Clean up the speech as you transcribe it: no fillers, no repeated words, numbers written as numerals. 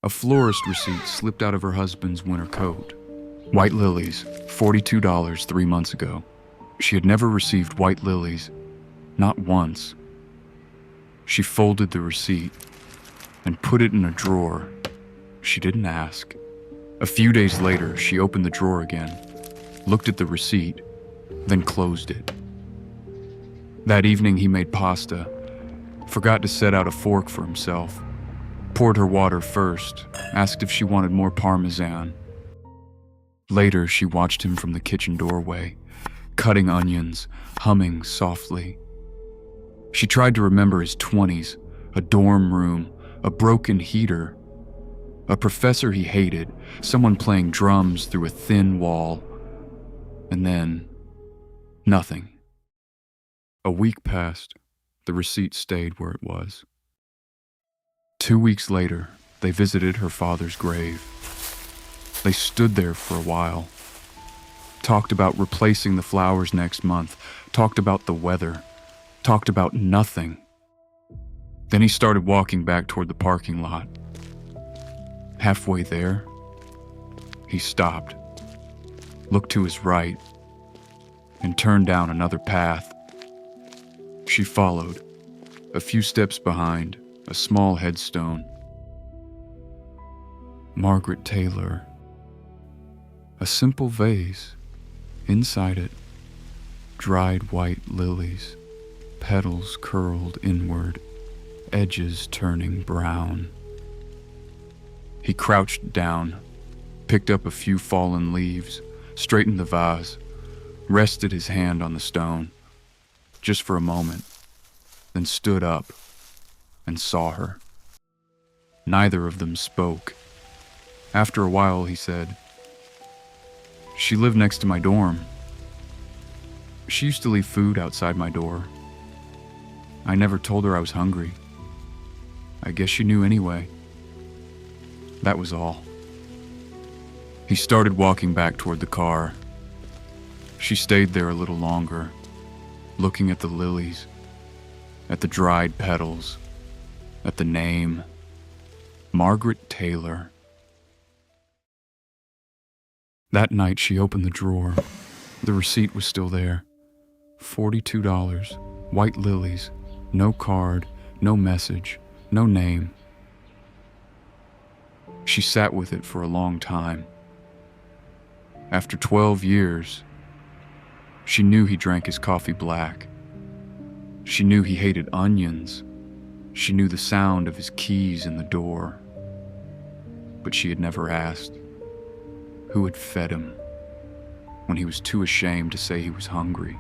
A florist receipt slipped out of her husband's winter coat. White lilies, $42 3 months ago. She had never received white lilies, not once. She folded the receipt and put it in a drawer. She didn't ask. A few days later, she opened the drawer again, looked at the receipt, then closed it. That evening he made pasta, forgot to set out a fork for himself, poured her water first, asked if she wanted more parmesan. Later, she watched him from the kitchen doorway, cutting onions, humming softly. She tried to remember his 20s, a dorm room, a broken heater, a professor he hated, someone playing drums through a thin wall, and then nothing. A week passed. The receipt stayed where it was. 2 weeks later, they visited her father's grave. They stood there for a while, talked about replacing the flowers next month, talked about the weather, talked about nothing. Then he started walking back toward the parking lot. Halfway there, he stopped, looked to his right, and turned down another path. She followed, a few steps behind, a small headstone. Margaret Taylor. A simple vase. Inside it, dried white lilies, petals curled inward, edges turning brown. He crouched down, picked up a few fallen leaves, straightened the vase, rested his hand on the stone, just for a moment, then stood up and saw her. Neither of them spoke. After a while, he said, "She lived next to my dorm. She used to leave food outside my door. I never told her I was hungry. I guess she knew anyway." That was all. He started walking back toward the car. She stayed there a little longer, looking at the lilies, at the dried petals, at the name, Margaret Taylor. That night she opened the drawer. The receipt was still there. $42, white lilies, no card, no message, no name. She sat with it for a long time. After 12 years, she knew he drank his coffee black. She knew he hated onions. She knew the sound of his keys in the door. But she had never asked who had fed him when he was too ashamed to say he was hungry.